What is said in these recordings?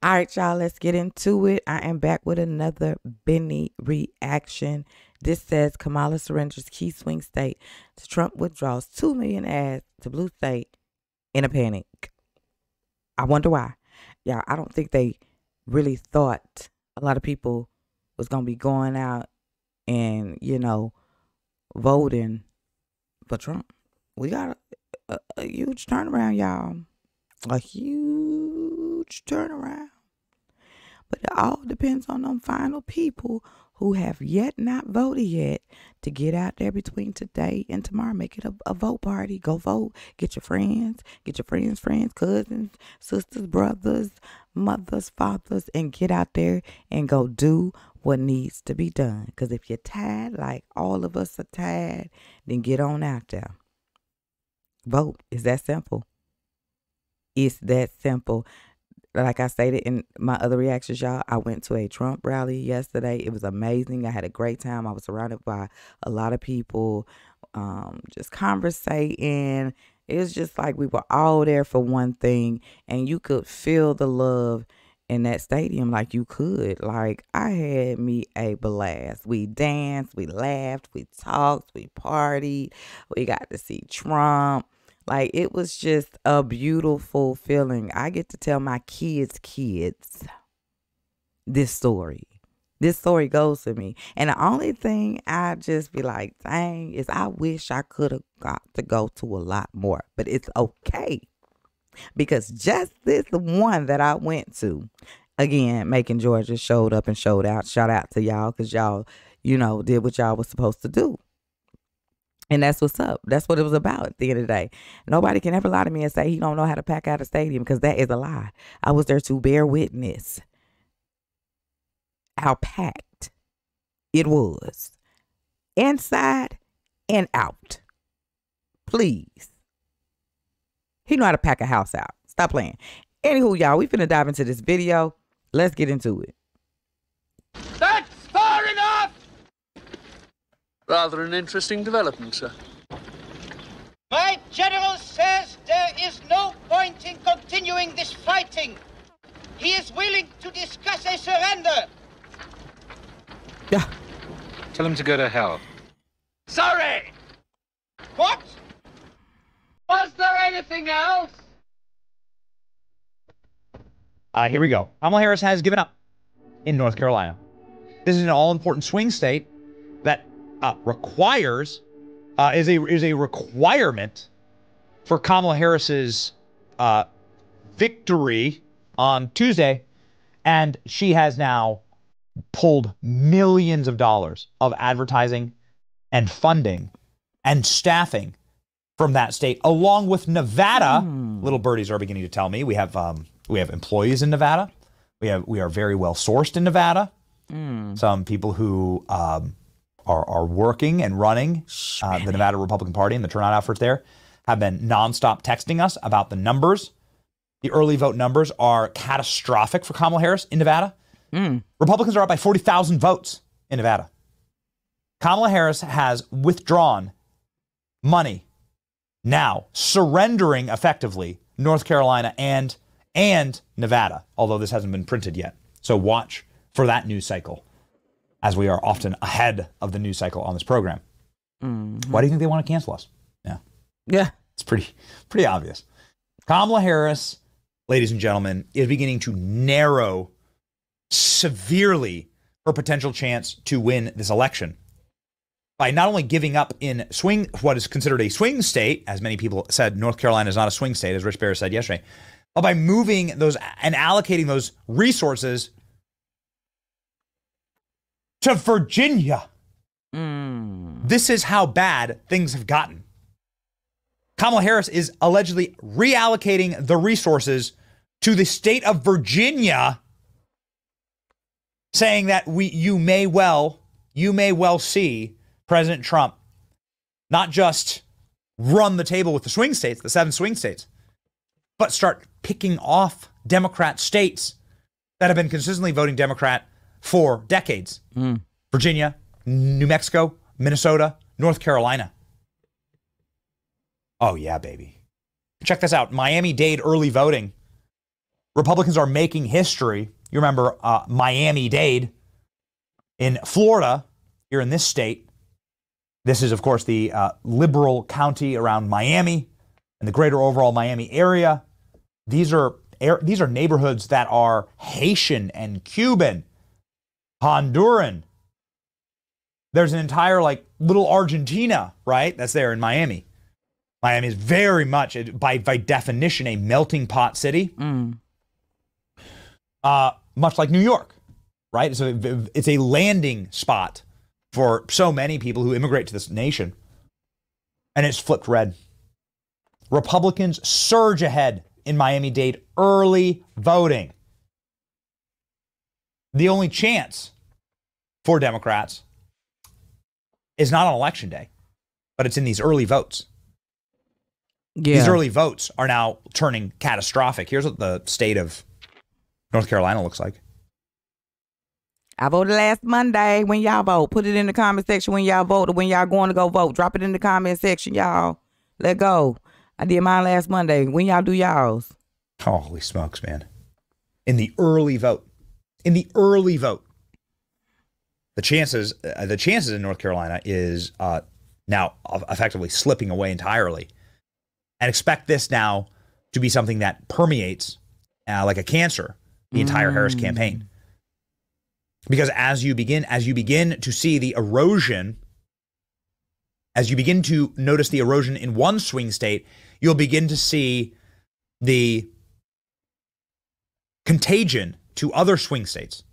All right, y'all, let's get into it. I am back with another Benny reaction. This says Kamala surrenders key swing state to Trump withdraws 2 million ads to blue state in a panic. I wonder why. Yeah, I don't think they really thought a lot of people was going to be going out and, voting for Trump. We got a huge turnaround, y'all. A huge turnaround. But it all depends on them final people who have yet not voted yet to get out there between today and tomorrow. Make it a vote party. Go vote. Get your friends, cousins, sisters, brothers, mothers, fathers, and get out there and go do what needs to be done. Because if you're tired, like all of us are tired, then get on out there. Vote. It's that simple. It's that simple. Like I stated in my other reactions, y'all, I went to a Trump rally yesterday. It was amazing. I had a great time. I was surrounded by a lot of people, just conversating. It was just like we were all there for one thing, and you could feel the love in that stadium like you could. Like, I had me a blast. We danced, we laughed, we talked, we partied. We got to see Trump. Like, it was just a beautiful feeling. I get to tell my kids this story. This story goes to me. And the only thing I just be like, dang, is I wish I could have got to go to a lot more. But it's okay. Because just this one that I went to, again, Macon, Georgia, showed up and showed out. Shout out to y'all because y'all, did what y'all was supposed to do. And that's what's up. That's what it was about at the end of the day. Nobody can ever lie to me and say he don't know how to pack out a stadium, because that is a lie. I was there to bear witness how packed it was. Inside and out. Please. He know how to pack a house out. Stop playing. Anywho, y'all, we finna dive into this video. Let's get into it. That's far enough! Rather an interesting development, sir. My general says there is no point in continuing this fighting. He is willing to discuss a surrender. Yeah. Tell him to go to hell. Sorry! What? Was there anything else? Here we go. Kamala Harris has given up in North Carolina. This is an all-important swing state that is a requirement for Kamala Harris's victory on Tuesday, and she has now pulled millions of dollars of advertising and funding and staffing from that state, along with Nevada. Little birdies are beginning to tell me we have employees in Nevada. We are very well sourced in Nevada. Some people who are working and running the Nevada Republican Party and the turnout efforts there have been nonstop texting us about the numbers. The early vote numbers are catastrophic for Kamala Harris in Nevada. Republicans are up by 40,000 votes in Nevada. Kamala Harris has withdrawn money now, surrendering effectively North Carolina and Nevada, although this hasn't been printed yet. So watch for that news cycle, as we are often ahead of the news cycle on this program. Why do you think they want to cancel us? Yeah. It's pretty obvious. Kamala Harris, ladies and gentlemen, is beginning to narrow severely her potential chance to win this election by not only giving up in what is considered a swing state, as many people said, North Carolina is not a swing state, as Rich Bear said yesterday, but by moving those and allocating those resources to Virginia. This is how bad things have gotten. Kamala Harris is allegedly reallocating the resources to the state of Virginia, saying that you may well see President Trump not just run the table with the swing states, the 7 swing states, but start picking off Democrat states that have been consistently voting Democrat for decades. Virginia, New Mexico, Minnesota, North Carolina. Oh, yeah, baby. Check this out. Miami-Dade early voting Republicans are making history. You remember Miami-Dade in Florida, here in this state. This is, of course, the liberal county around Miami and the greater overall Miami area. These are neighborhoods that are Haitian and Cuban, Honduran. There's an entire like little Argentina, right? That's there in Miami. Miami is very much, by definition, a melting pot city. Much like New York, right? So it's a landing spot for so many people who immigrate to this nation. And it's flipped red. Republicans surge ahead in Miami-Dade early voting. The only chance for Democrats is not on election day, but it's in these early votes. Yeah. These early votes are now turning catastrophic. Here's what the state of North Carolina looks like. I voted last Monday. When y'all vote, put it in the comment section when y'all vote or when y'all going to go vote. Drop it in the comment section, y'all. Let go. I did mine last Monday. When y'all do y'all's? Holy smokes, man. In the early vote. In the early vote. The chances in North Carolina is now effectively slipping away entirely. And expect this now to be something that permeates like a cancer the entire Harris campaign. Because as you begin to see the erosion, as you begin to notice the erosion in one swing state, you'll begin to see the contagion to other swing states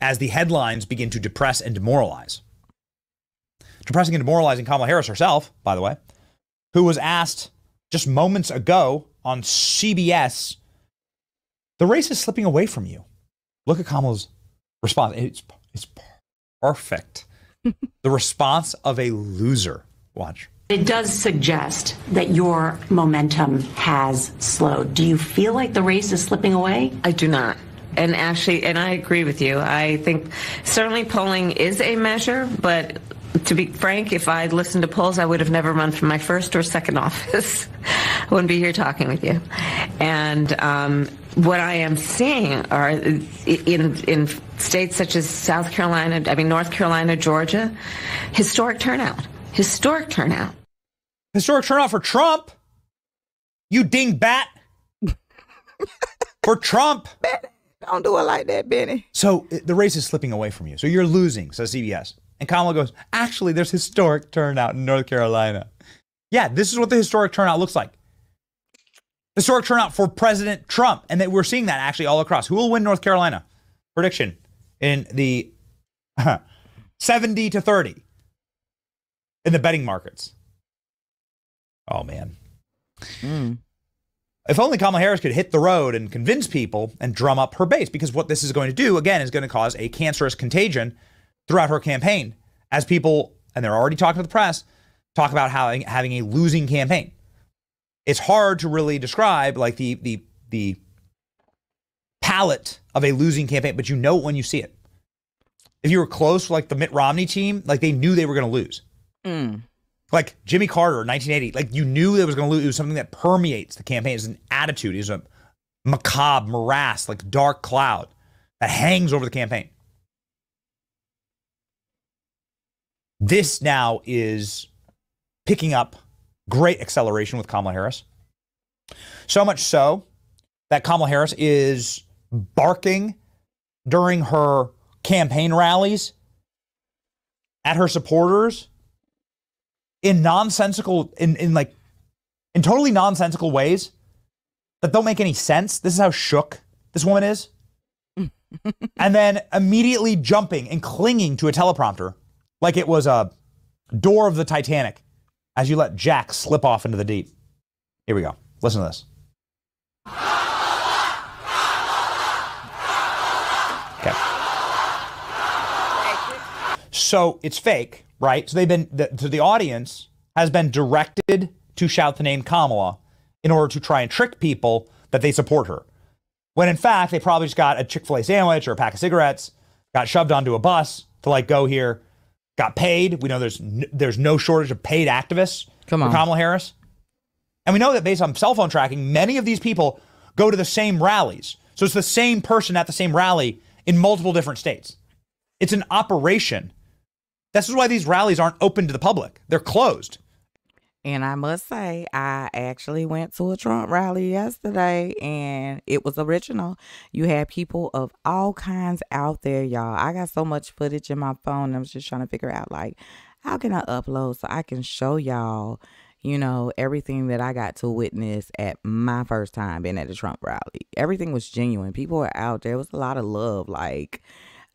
as the headlines begin to depress and demoralize. Depressing and demoralizing Kamala Harris herself, by the way, who was asked just moments ago on CBS, the race is slipping away from you. Look at Kamala's response. It's perfect. The response of a loser. Watch. It does suggest that your momentum has slowed. Do you feel like the race is slipping away? I do not. And actually, and I agree with you. I think certainly polling is a measure, but to be frank, if I'd listened to polls, I would have never run for my first or second office. I wouldn't be here talking with you. And what I am seeing are in states such as South Carolina, North Carolina, Georgia, historic turnout. Historic turnout. Historic turnout for Trump. You dingbat. For Trump. Don't do it like that, Benny. So the race is slipping away from you. So you're losing, says CBS. And Kamala goes, actually, there's historic turnout in North Carolina. Yeah, this is what the historic turnout looks like. Historic turnout for President Trump. And that we're seeing that actually all across. Who will win North Carolina? Prediction in the 70-30 in the betting markets. Oh, man. If only Kamala Harris could hit the road and convince people and drum up her base, because what this is going to do, again, is going to cause a cancerous contagion throughout her campaign as people, and they're already talking to the press, talk about having a losing campaign. It's hard to really describe like the palette of a losing campaign, but you know it when you see it. If you were close, like the Mitt Romney team, like they knew they were going to lose. Like Jimmy Carter in 1980, like you knew they was going to lose. It was something that permeates the campaign. It's an attitude. It's a macabre morass, like dark cloud that hangs over the campaign. This now is picking up great acceleration with Kamala Harris. So much so that Kamala Harris is barking during her campaign rallies at her supporters in nonsensical, in totally nonsensical ways that don't make any sense. This is how shook this woman is. And then immediately jumping and clinging to a teleprompter like it was a door of the Titanic as you let Jack slip off into the deep. Here we go. Listen to this. Okay. So it's fake, right? So the audience has been directed to shout the name Kamala in order to try and trick people that they support her. When in fact, they probably just got a Chick-fil-A sandwich or a pack of cigarettes, got shoved onto a bus to like go here, got paid. We know there's no shortage of paid activists for Kamala Harris. And we know that based on cell phone tracking, many of these people go to the same rallies. So it's the same person at the same rally in multiple different states. It's an operation. This is why these rallies aren't open to the public. They're closed. And I must say, I actually went to a Trump rally yesterday, and it was original. You had people of all kinds out there, y'all. I got so much footage in my phone. I was just trying to figure out, like, how can I upload so I can show y'all, you know, everything that I got to witness at my first time being at the Trump rally. Everything was genuine. People were out there. It was a lot of love. Like,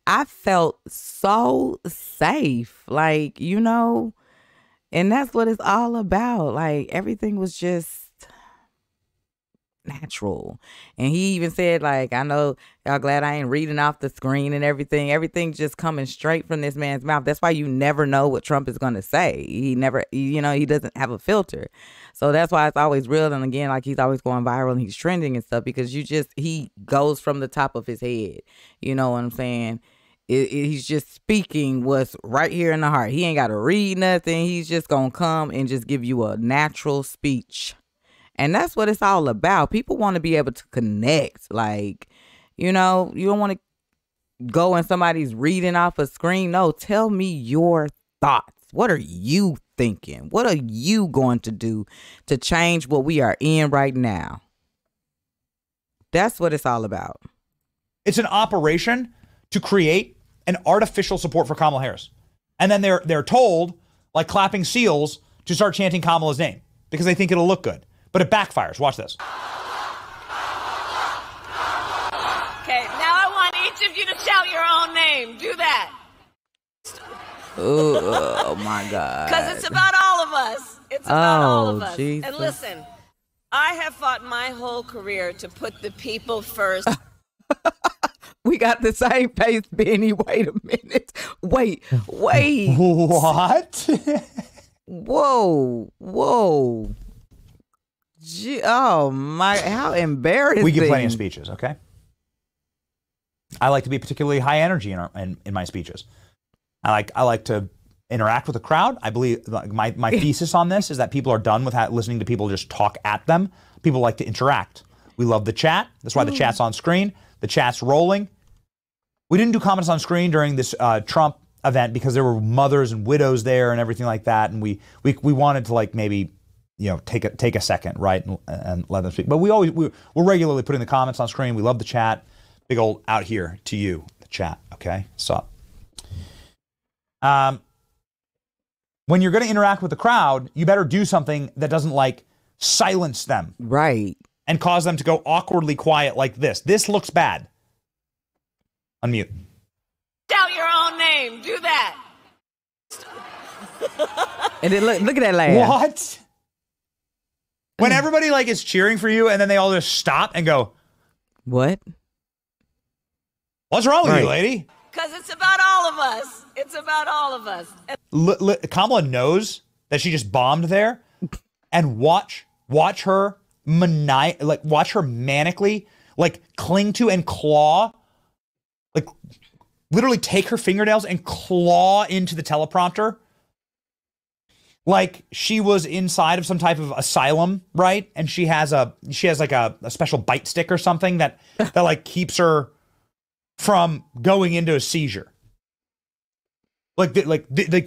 I felt so safe. Like, you know, and that's what it's all about. Like, everything was just natural. And he even said, like, I know y'all glad I ain't reading off the screen and everything. Everything's just coming straight from this man's mouth. That's why you never know what Trump is going to say. He never, you know, he doesn't have a filter. So that's why it's always real. And again, like, he's always going viral and he's trending and stuff because he goes from the top of his head. You know what I'm saying? He's just speaking what's right here in the heart. He ain't got to read nothing. He's just going to come and just give you a natural speech. And that's what it's all about. People want to be able to connect. Like, you know, you don't want to go and somebody's reading off a screen. No, tell me your thoughts. What are you thinking? What are you going to do to change what we are in right now? That's what it's all about. It's an operation to create an artificial support for Kamala Harris. And then they're told, like clapping seals, to start chanting Kamala's name because they think it'll look good. But it backfires. Watch this. Okay, now I want each of you to shout your own name. Do that. Oh my God. Because it's about all of us. It's about all of us. Jesus. And listen, I have fought my whole career to put the people first. We got the same face, Benny. Wait a minute. Wait. What? Whoa. Oh my, how embarrassing. We give plenty of speeches, okay? I like to be particularly high energy in my speeches. I like to interact with the crowd. I believe my thesis on this is that people are done with listening to people just talk at them. People like to interact. We love the chat. That's why the chat's on screen. The chat's rolling. We didn't do comments on screen during this Trump event because there were mothers and widows there and everything like that, and we wanted to, like, maybe, you know, take a second, right, and let them speak. But we're regularly putting the comments on screen. We love the chat. Big old out here to you, the chat. Okay, so when you're going to interact with the crowd, you better do something that doesn't, like, silence them, right, and cause them to go awkwardly quiet like this. This looks bad. Unmute. Shout your own name. Do that. And then look at that laugh. What? When everybody, like, is cheering for you and then they all just stop and go, what? What's wrong with you, lady? Because it's about all of us. It's about all of us. Kamala knows that she just bombed there, and watch her watch her manically, like, cling to and claw, like, literally take her fingernails and claw into the teleprompter. Like she was inside of some type of asylum, right? And she has like a special bite stick or something that like keeps her from going into a seizure.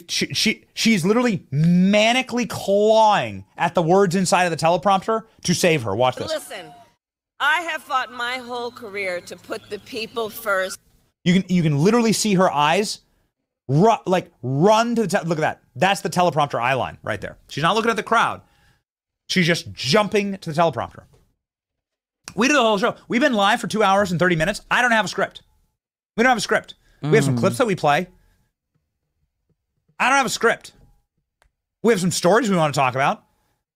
She's literally manically clawing at the words inside of the teleprompter to save her. Watch this. Listen, I have fought my whole career to put the people first. You can literally see her eyes run to the look at that. That's the teleprompter eye line right there. She's not looking at the crowd. She's just jumping to the teleprompter. We did the whole show. We've been live for 2 hours and 30 minutes. I don't have a script. We don't have a script. We have some clips that we play. I don't have a script. We have some stories we want to talk about.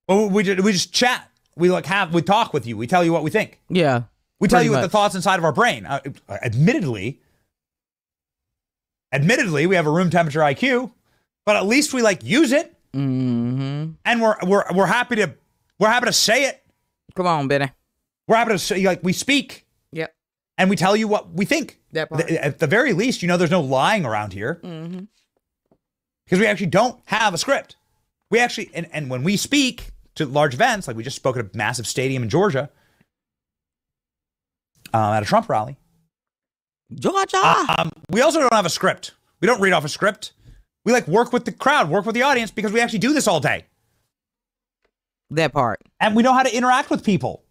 We just chat. We talk with you. We tell you what we think. Yeah. We tell you what the thoughts inside of our brain. Admittedly, we have a room temperature IQ, but at least we use it. Mm-hmm. And we're happy to say it. Come on, Benny. We're happy to say, we speak. Yep. And we tell you what we think. That part. At the very least, there's no lying around here. Mm-hmm. Because we actually don't have a script. We actually, and when we speak to large events, like we just spoke at a massive stadium in Georgia, at a Trump rally. Georgia. We also don't have a script. We don't read off a script. We like work with the crowd, work with the audience, because we actually do this all day. That part. And we know how to interact with people.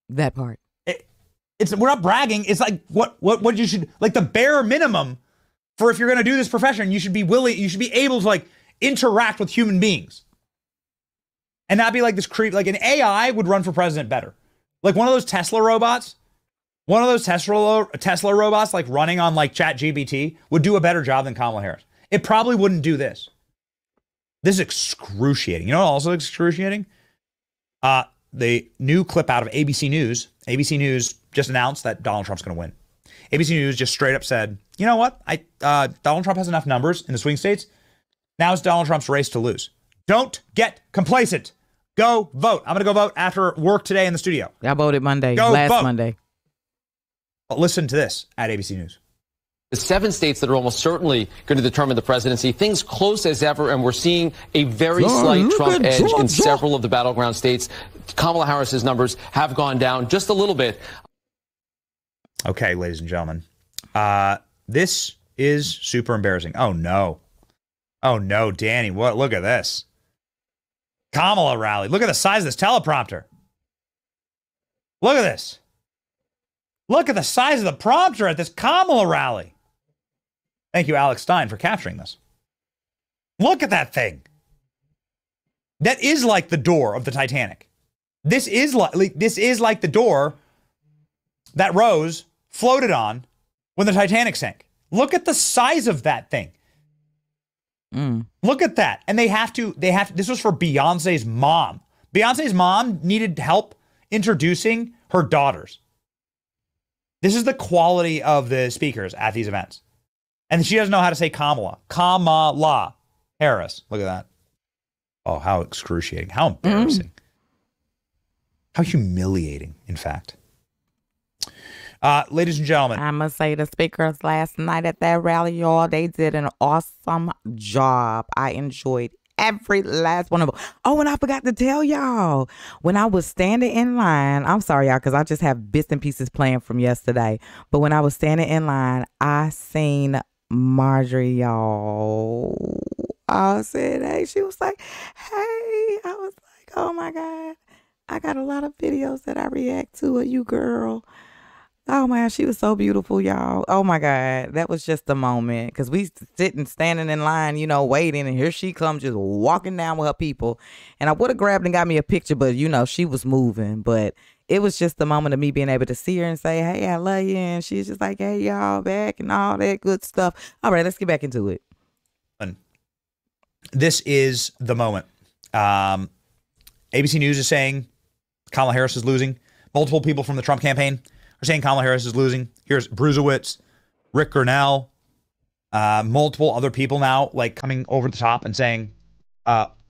That part. We're not bragging. It's like what you should, like the bare minimum for if you're going to do this profession, you should be able to like interact with human beings. And not be like this creep, like an AI would run for president better. Like one of those Tesla robots, like running on like ChatGPT would do a better job than Kamala Harris. It probably wouldn't do this. This is excruciating. You know what also excruciating? The new clip out of ABC News. ABC News just announced that Donald Trump's going to win. ABC News just straight up said, you know what? Donald Trump has enough numbers in the swing states. Now it's Donald Trump's race to lose. Don't get complacent. Go vote. I'm going to go vote after work today in the studio. I voted Monday. Go last vote. Monday. But listen to this at ABC News. The 7 states that are almost certainly going to determine the presidency, things close as ever, and we're seeing a very slight Trump edge in several of the battleground states. Kamala Harris's numbers have gone down just a little bit. Okay, ladies and gentlemen, this is super embarrassing. Oh no, Danny, what? Look at this Kamala rally. Look at the size of this teleprompter. Look at this. Look at the size of the prompter at this Kamala rally. Thank you, Alex Stein, for capturing this. Look at that thing. That is like the door of the Titanic. This is like the door that Rose floated on when the Titanic sank. Look at the size of that thing. Look at that. And this was for Beyonce's mom. Beyonce's mom needed help introducing her daughters. This is the quality of the speakers at these events. And she doesn't know how to say Kamala. Kamala Harris. Look at that. Oh, how excruciating. How embarrassing. How humiliating, in fact. Ladies and gentlemen. I must say the speakers last night at that rally, y'all, they did an awesome job. I enjoyed every last one of them. Oh, and I forgot to tell y'all, when I was standing in line, I'm sorry, y'all, because I just have bits and pieces playing from yesterday. But when I was standing in line, I seen Marjorie, y'all. I said, hey, she was like, hey. I was like, oh my God. I got a lot of videos that I react to of you, girl. Oh man, she was so beautiful, y'all. Oh my God, that was just a moment, because we standing in line, you know, waiting, and here she comes just walking down with her people. And I would have grabbed and got me a picture, but you know, she was moving. But it was just the moment of me being able to see her and say, hey, I love you. And she's just like, hey, y'all, back and all that good stuff. All right, let's get back into it. This is the moment. ABC News is saying Kamala Harris is losing. Multiple people from the Trump campaign are saying Kamala Harris is losing. Here's Bruzewitz, Rick Grenell, multiple other people now like coming over the top and saying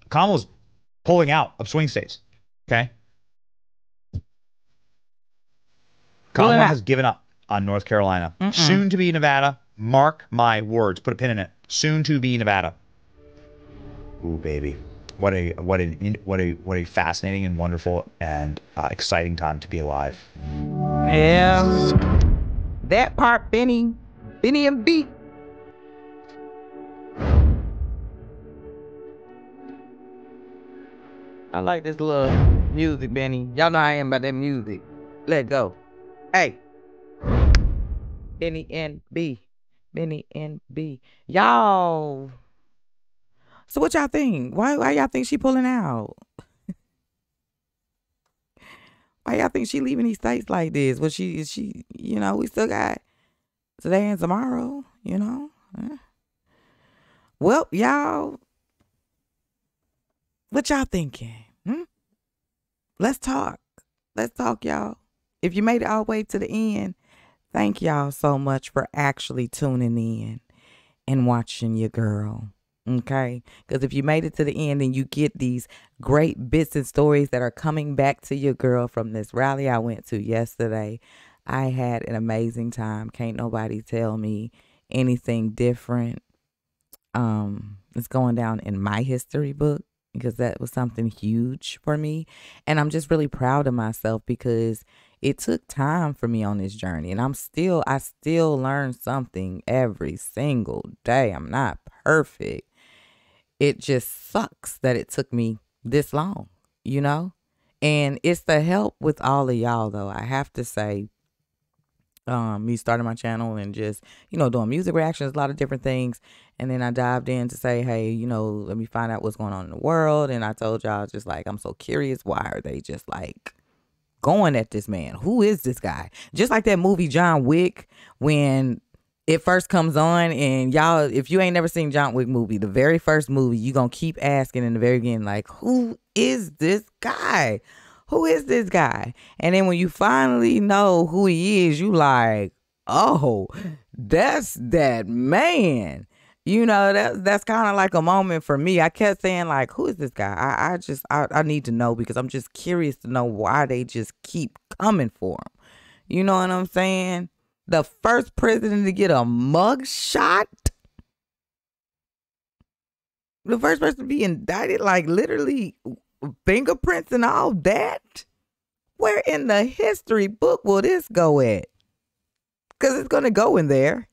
Kamala's pulling out of swing states. Okay. Kamala has given up on North Carolina. Soon to be Nevada. Mark my words. Put a pin in it. Soon to be Nevada. Ooh, baby. What a fascinating and wonderful and exciting time to be alive. Yeah. That part, Benny and B. I like this little music, Benny. Y'all know how I am about that music. Let go. Hey. Benny and B. Benny and B. Y'all. So what y'all think? Why y'all think she pulling out? Why y'all think she leaving these states like this? Well, she, you know, we still got today and tomorrow, you know. Well, y'all, what y'all thinking? Let's talk. Let's talk, y'all. If you made it all the way to the end, thank y'all so much for actually tuning in and watching your girl. Okay, because if you made it to the end and you get these great bits and stories that are coming back to your girl from this rally I went to yesterday, I had an amazing time. Can't nobody tell me anything different. It's going down in my history book because that was something huge for me. And I'm just really proud of myself because it took time for me on this journey, and I still learn something every single day. I'm not perfect. It just sucks that it took me this long, you know? And it's the help with all of y'all, though. I have to say, me starting my channel and just, doing music reactions, a lot of different things. And then I dived in to say, hey, let me find out what's going on in the world. And I told y'all, just like, I'm so curious. Why are they just like going at this man? Who is this guy? Just like that movie John Wick, when it first comes on, and y'all, if you ain't never seen John Wick movie, the very first movie, you gonna keep asking in the very beginning, like, who is this guy? Who is this guy? And then when you finally know who he is, you like, oh, that's that man. That's kind of like a moment for me. I kept saying, like, who is this guy? I need to know, because I'm just curious to know why they just keep coming for him. You know what I'm saying? The first president to get a mug shot. The first person to be indicted, like literally fingerprints and all that. Where in the history book will this go at? Because it's going to go in there.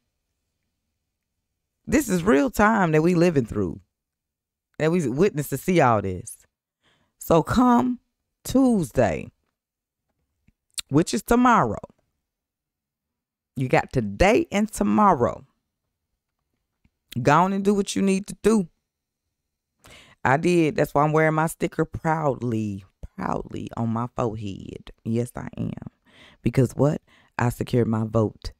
This is real time that we living through. That we witness to see all this. So come Tuesday, which is tomorrow. You got today and tomorrow. Go on and do what you need to do. I did. That's why I'm wearing my sticker proudly on my forehead. Yes, I am. Because what? I secured my vote